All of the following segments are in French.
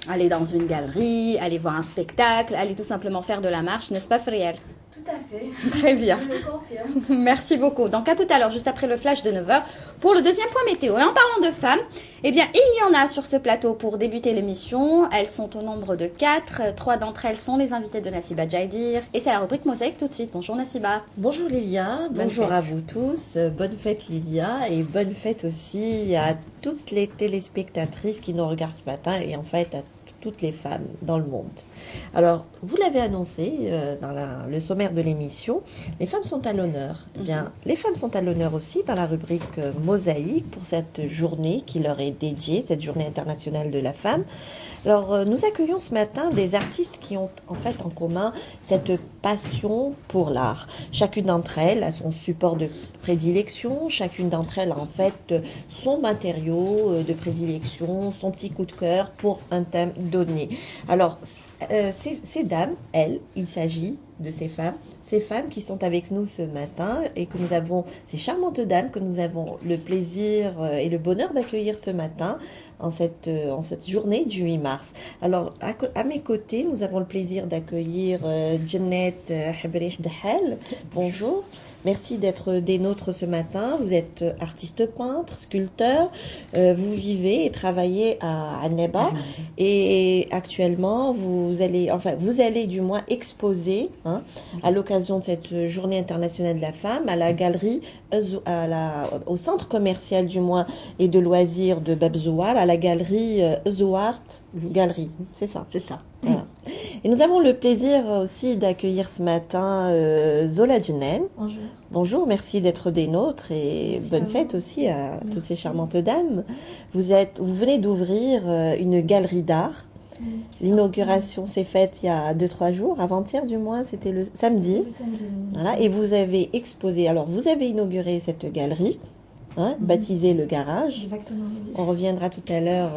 aller dans une galerie, aller voir un spectacle, aller tout simplement faire de la marche, n'est-ce pas Friel? Tout à fait. Très bien. Je le confirme. Merci beaucoup. Donc à tout à l'heure, juste après le flash de 9 heures, pour le deuxième point météo. Et en parlant de femmes, eh bien, il y en a sur ce plateau pour débuter l'émission. Elles sont au nombre de 4. 3 d'entre elles sont les invitées de Nassiba Djaidir. Et c'est la rubrique Mosaïque tout de suite. Bonjour Nassiba. Bonjour Lilia, Bonne bonjour fête. à vous tous. Bonne fête Lilia et bonne fête aussi à toutes les téléspectatrices qui nous regardent ce matin et en fait à toutes les femmes dans le monde. Alors, vous l'avez annoncé dans le sommaire de l'émission, les femmes sont à l'honneur. Eh bien, les femmes sont à l'honneur aussi dans la rubrique Mosaïque pour cette journée qui leur est dédiée, cette journée internationale de la femme. Alors, nous accueillons ce matin des artistes qui ont en fait en commun cette passion pour l'art. Chacune d'entre elles a son support de prédilection, chacune d'entre elles a en fait son matériau de prédilection, son petit coup de cœur pour un thème donné. Alors, ces dames, elles, il s'agit de ces femmes qui sont avec nous ce matin et que nous avons, ces charmantes dames que nous avons le plaisir et le bonheur d'accueillir ce matin en cette journée du 8 mars. Alors, à mes côtés, nous avons le plaisir d'accueillir Janet Habrih Dahal. Bonjour. Merci d'être des nôtres ce matin. Vous êtes artiste peintre, sculpteur. Vous vivez et travaillez à Neba. Et actuellement, vous allez du moins exposer à l'occasion de cette journée internationale de la femme à la galerie, au centre commercial du moins et de loisirs de Babzouar, à la galerie Zouart Galerie. C'est ça. C'est ça. Voilà. Et nous avons le plaisir aussi d'accueillir ce matin Zola Djenen. Bonjour. Bonjour, merci d'être des nôtres et Merci bonne à fête vous. aussi à toutes ces Merci. charmantes dames. Vous venez d'ouvrir une galerie d'art. L'inauguration s'est faite il y a 2-3 jours, avant-hier du moins, c'était le samedi. Le samedi, oui. Voilà, et vous avez exposé, alors vous avez inauguré cette galerie, baptisée le garage. Exactement. Oui. On reviendra tout à l'heure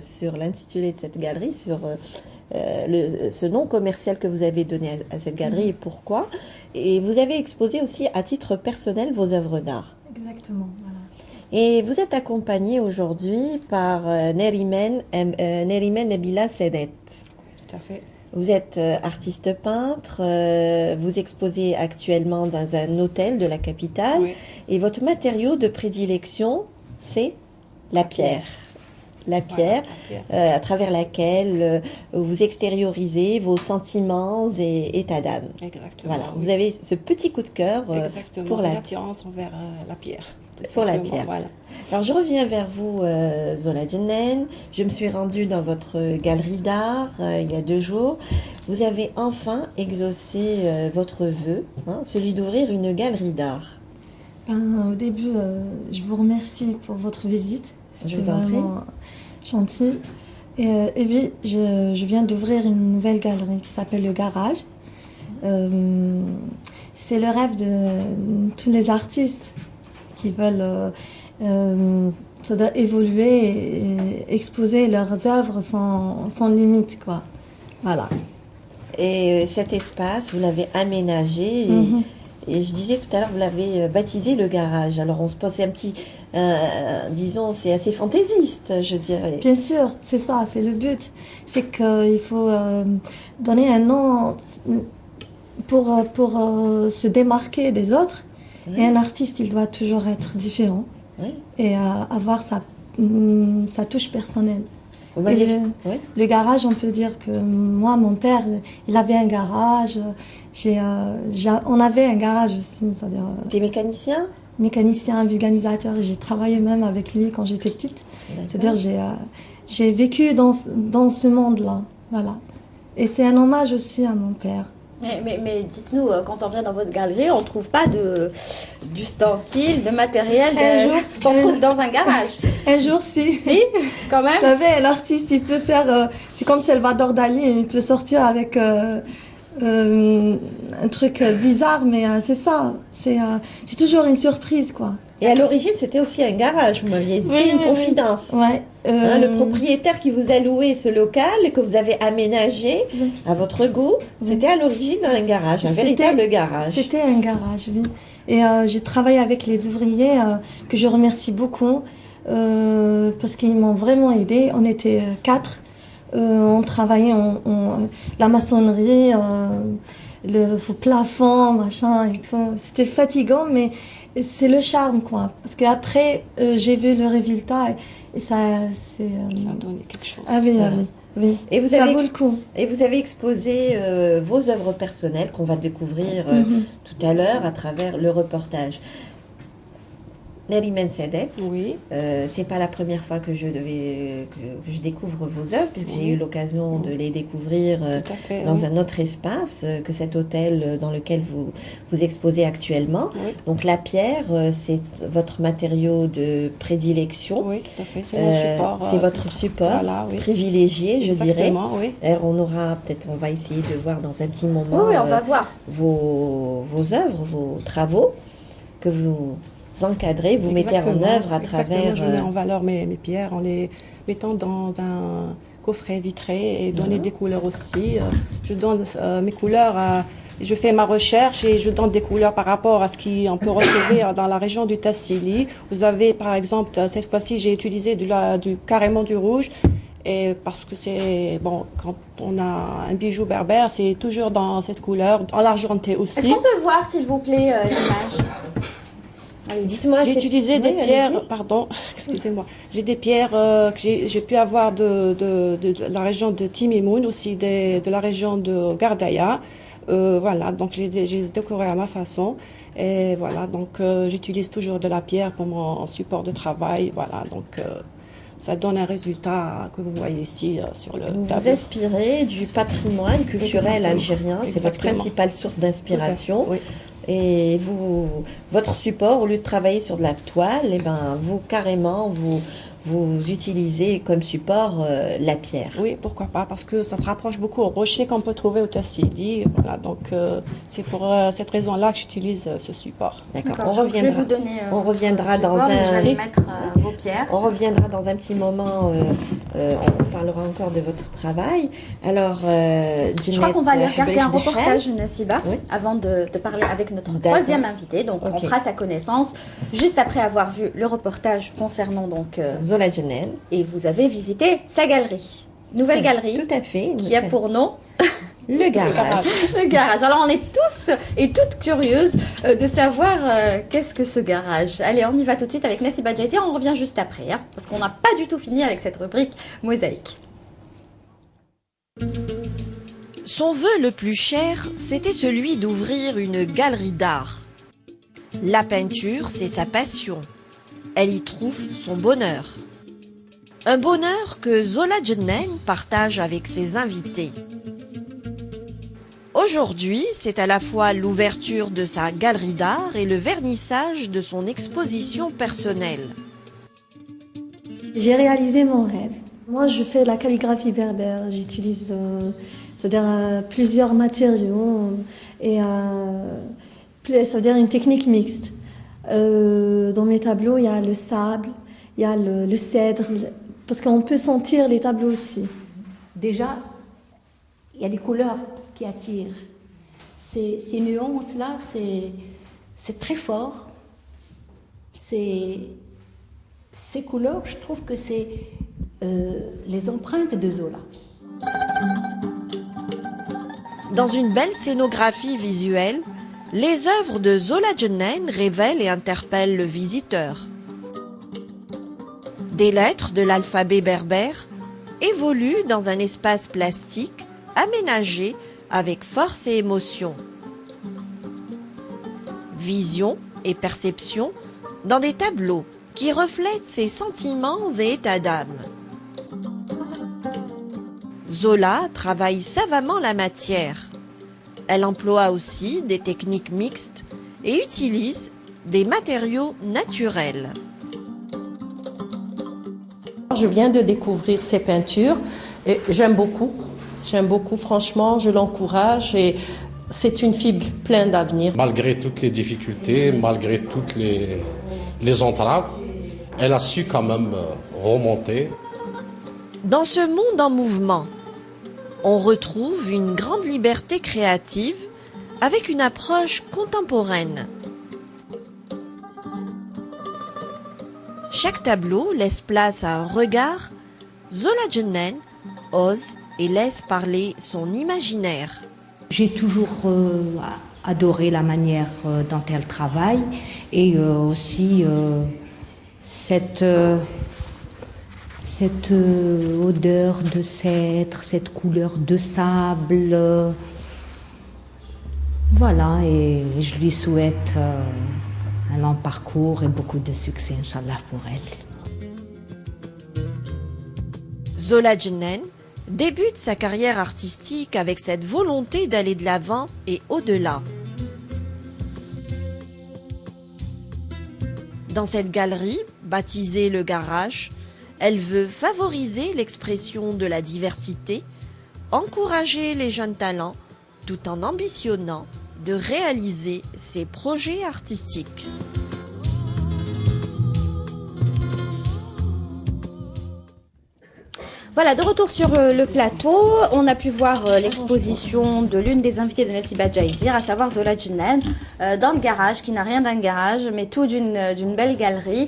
sur l'intitulé de cette galerie, sur ce nom commercial que vous avez donné à cette galerie et pourquoi. Et vous avez exposé aussi à titre personnel vos œuvres d'art. Exactement. Voilà. Et vous êtes accompagné aujourd'hui par Nerimen Nabila Sedet. Tout à fait. Vous êtes artiste peintre, vous exposez actuellement dans un hôtel de la capitale Oui. et votre matériau de prédilection, c'est la pierre. La pierre, à travers laquelle vous extériorisez vos sentiments et état d'âme. Exactement. Voilà, vous avez ce petit coup de cœur Exactement. pour la L'attirance envers la pierre. tout Pour la simplement, pierre. Voilà. Alors je reviens vers vous, Zola Djenen. Je me suis rendue dans votre galerie d'art il y a 2 jours. Vous avez enfin exaucé votre vœu, celui d'ouvrir une galerie d'art. Au début, je vous remercie pour votre visite. Je C'était vous en prie. vraiment gentil. Et puis, je viens d'ouvrir une nouvelle galerie qui s'appelle Le Garage. C'est le rêve de tous les artistes qui veulent c'est-à-dire évoluer et exposer leurs œuvres sans limite, quoi. Voilà. Et cet espace, vous l'avez aménagé et je disais tout à l'heure, vous l'avez baptisé le garage. Alors on se pose un petit, disons, c'est assez fantaisiste, je dirais. Bien sûr, c'est ça, c'est le but. C'est qu'il faut donner un nom pour se démarquer des autres. Oui. Et un artiste, il doit toujours être différent Oui. et avoir sa touche personnelle. Vous Et m'aviez- oui. le garage, on peut dire que moi, mon père, il avait un garage. On avait un garage aussi, c'est-à-dire T'es mécanicien? mécanicien, vulgarisateur. J'ai travaillé même avec lui quand j'étais petite. C'est-à-dire j'ai vécu dans ce monde-là. Voilà. Et c'est un hommage aussi à mon père. Mais dites-nous, quand on vient dans votre galerie, on ne trouve pas d'ustensiles, de matériel Un jour, qu'on trouve dans un garage. Un jour, si. Si, quand Vous même. savez, l'artiste, il peut faire... c'est comme Salvador Dali, il peut sortir avec un truc bizarre, mais c'est ça. C'est toujours une surprise, quoi. Et à l'origine, c'était aussi un garage, vous m'aviez dit, Oui, une oui, confidence. Ouais. Le propriétaire qui vous a loué ce local, que vous avez aménagé Oui. à votre goût, c'était à l'origine un garage, un C'était- véritable garage. C'était un garage, oui. Et j'ai travaillé avec les ouvriers que je remercie beaucoup parce qu'ils m'ont vraiment aidé. On était 4. on travaillait la maçonnerie, le plafond, machin et tout. C'était fatigant, mais c'est le charme, quoi. Parce qu'après, j'ai vu le résultat et ça, c'est... Ça a donné quelque chose. Ah oui, ah oui, oui. Et vous Ça avez vaut le coup. Et vous avez exposé vos œuvres personnelles qu'on va découvrir tout à l'heure à travers le reportage. Neriman Sadet, Oui. c'est pas la première fois que je découvre vos œuvres, puisque j'ai eu l'occasion de les découvrir Tout à fait, dans oui. un autre espace que cet hôtel dans lequel vous exposez actuellement. Oui. Donc la pierre, c'est votre matériau de prédilection. Oui, tout à fait. C'est mon support. C'est votre support Voilà, oui. privilégié, je dirais. Exactement, oui. D'ailleurs, on va essayer de voir dans un petit moment Oui, oui, on va voir. vos œuvres, vos travaux que vous encadrez, vous mettez en Exactement, œuvre à exactement. travers... Je mets en valeur mes pierres en les mettant dans un coffret vitré et donner des couleurs aussi. Je donne mes couleurs, je fais ma recherche et je donne des couleurs par rapport à ce qu'on peut retrouver dans la région du Tassili. Vous avez par exemple, cette fois-ci j'ai utilisé carrément du rouge. Et parce que c'est, bon, quand on a un bijou berbère, c'est toujours dans cette couleur, en l'argenté aussi. Est-ce qu'on peut voir, s'il vous plaît, l'image? Dites-moi, J'ai utilisé des Oui, pierres, allez-y. pardon, excusez-moi. J'ai des pierres que j'ai pu avoir de la région de Timimoun, aussi de la région de Gardaya. Voilà, donc j'ai décoré à ma façon. Et voilà, donc j'utilise toujours de la pierre pour mon support de travail. Voilà, donc ça donne un résultat que vous voyez ici sur le Vous vous tableau. inspirez du patrimoine culturel Exactement. algérien, c'est votre Exactement. principale source d'inspiration. Oui. Et votre support, au lieu de travailler sur de la toile, eh ben, vous utilisez comme support la pierre. Oui, pourquoi pas, parce que ça se rapproche beaucoup au rocher qu'on peut trouver au Tassili. Voilà, donc c'est pour cette raison-là que j'utilise ce support. D'accord. D'accord, je vais vous donner on votre reviendra dans support, un... Vous allez mettre vos pierres. On reviendra dans un petit moment, on parlera encore de votre travail. Alors, Je crois qu'on va aller regarder un reportage, Nasiba. Nasiba, Oui. avant de parler avec notre D'accord. troisième invité. Donc, on Ok. fera sa connaissance juste après avoir vu le reportage concernant donc... Zola Djenel. et vous avez visité sa galerie. Nouvelle galerie Tout à fait. qui a pour nom le garage. le garage. Alors, on est tous et toutes curieuses de savoir qu'est-ce que ce garage. Allez, on y va tout de suite avec Nasiba Djaïti. On revient juste après, hein, parce qu'on n'a pas du tout fini avec cette rubrique mosaïque. Son vœu le plus cher, c'était celui d'ouvrir une galerie d'art. La peinture, c'est sa passion. Elle y trouve son bonheur. Un bonheur que Zola Djenel partage avec ses invités. Aujourd'hui, c'est à la fois l'ouverture de sa galerie d'art et le vernissage de son exposition personnelle. J'ai réalisé mon rêve. Moi, je fais la calligraphie berbère. J'utilise c'est-à-dire plusieurs matériaux et ça veut dire une technique mixte. Dans mes tableaux, il y a le sable, il y a le cèdre, parce qu'on peut sentir les tableaux aussi. Déjà, il y a les couleurs qui attirent. Ces nuances-là, c'est très fort. Ces couleurs, je trouve que c'est les empreintes de Zola. Dans une belle scénographie visuelle, les œuvres de Zola Djenel révèlent et interpellent le visiteur. Des lettres de l'alphabet berbère évoluent dans un espace plastique aménagé avec force et émotion. Vision et perception dans des tableaux qui reflètent ses sentiments et états d'âme. Zola travaille savamment la matière. Elle emploie aussi des techniques mixtes et utilise des matériaux naturels. Je viens de découvrir ses peintures et j'aime beaucoup. J'aime beaucoup, franchement, je l'encourage et c'est une fibre pleine d'avenir. Malgré toutes les difficultés, malgré toutes les entraves, elle a su quand même remonter. Dans ce monde en mouvement, on retrouve une grande liberté créative avec une approche contemporaine. Chaque tableau laisse place à un regard. Zola Djenel ose et laisse parler son imaginaire. J'ai toujours adoré la manière dont elle travaille et aussi cette odeur de cèdre, cette couleur de sable. Voilà, et je lui souhaite un long parcours et beaucoup de succès, Inch'Allah, pour elle. Zola Jennen débute sa carrière artistique avec cette volonté d'aller de l'avant et au-delà. Dans cette galerie, baptisée Le Garage, elle veut favoriser l'expression de la diversité, encourager les jeunes talents, tout en ambitionnant de réaliser ses projets artistiques. Voilà, de retour sur le plateau, on a pu voir l'exposition de l'une des invitées de Nessiba Jaïdir, à savoir Zola Jennen, dans le garage, qui n'a rien d'un garage, mais tout d'une belle galerie.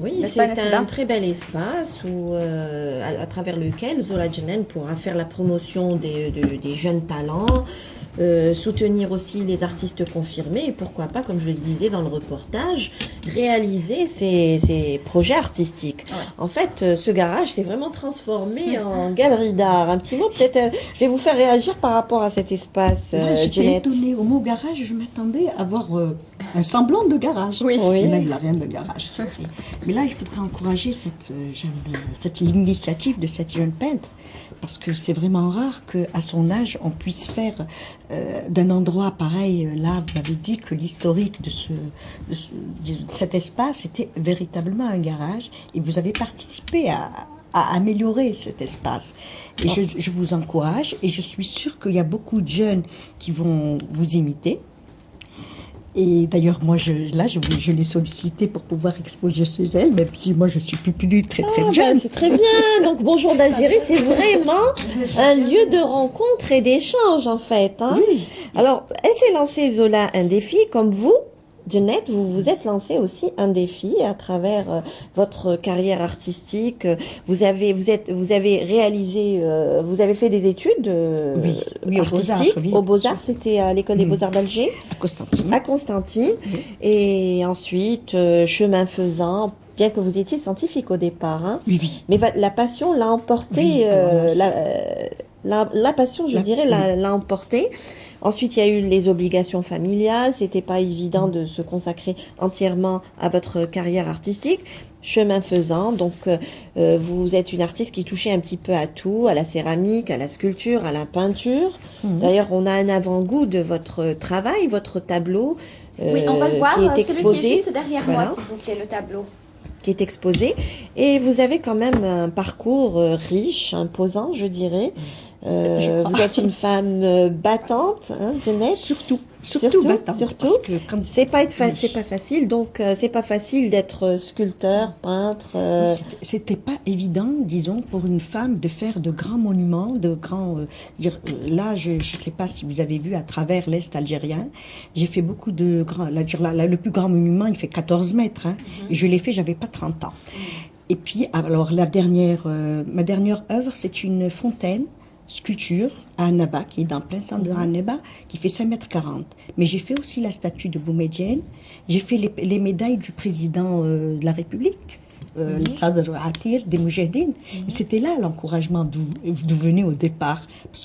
Oui, c'est un très bel espace où, à travers lequel Zola Jennen pourra faire la promotion des jeunes talents, soutenir aussi les artistes confirmés et pourquoi pas, comme je le disais dans le reportage, réaliser ses projets artistiques. Ouais. En fait, ce garage s'est vraiment transformé en galerie d'art. Un petit mot peut-être, je vais vous faire réagir par rapport à cet espace. J'étais étonnée. Au mot garage, je m'attendais à avoir un semblant de garage. Oui. Mais là, il n'a rien de garage. Mais là, il faudrait encourager cette initiative de cette jeune peintre. Parce que c'est vraiment rare qu'à son âge, on puisse faire d'un endroit pareil. Là, vous m'avez dit que l'historique de cet espace était véritablement un garage. Et vous avez participé à améliorer cet espace. Et je vous encourage. Et je suis sûre qu'il y a beaucoup de jeunes qui vont vous imiter. Et d'ailleurs, moi, je l'ai sollicité pour pouvoir exposer chez elle, même si moi, je suis plus très jeune. Ben, c'est très bien. Donc, Bonjour d'Algérie, c'est vraiment un lieu de rencontre et d'échange, en fait. Hein. Oui. Alors, elle s'est lancée, Zola, un défi, comme vous. Jeannette, vous vous êtes lancé aussi un défi à travers votre carrière artistique. Vous avez réalisé, vous avez fait des études artistiques au Beaux-Arts. C'était à l'école des Beaux-Arts d'Alger, à Constantine. Et ensuite, chemin faisant, bien que vous étiez scientifique au départ, hein. Oui. Mais la passion l'a emporté. La passion, je dirais, l'a emporté. Ensuite, il y a eu les obligations familiales. C'était pas évident de se consacrer entièrement à votre carrière artistique. Chemin faisant, donc vous êtes une artiste qui touchait un petit peu à tout, à la céramique, à la sculpture, à la peinture. D'ailleurs, on a un avant-goût de votre travail, votre tableau. Oui, on va le voir, qui est exposé. Celui qui est juste derrière moi, s'il vous plaît, le tableau. Qui est exposé. Et vous avez quand même un parcours riche, imposant, je dirais. Vous êtes une femme battante, hein, Jeannette. Surtout battante. Surtout. C'est pas facile. Donc, c'est pas facile d'être sculpteur, peintre. C'était pas évident, disons, pour une femme de faire de grands monuments, là, je sais pas si vous avez vu à travers l'Est algérien, j'ai fait beaucoup de grands. Le plus grand monument, il fait 14 mètres. Hein, et je l'ai fait, j'avais pas 30 ans. Et puis, alors, ma dernière œuvre, c'est une fontaine. Sculpture à Annaba, qui est dans plein centre de Annaba, qui fait 5,40 m. Mais j'ai fait aussi la statue de Boumediene. J'ai fait les médailles du président de la République, le Sadr Atir des Moujahidine. C'était là l'encouragement d'où venait au départ. Parce que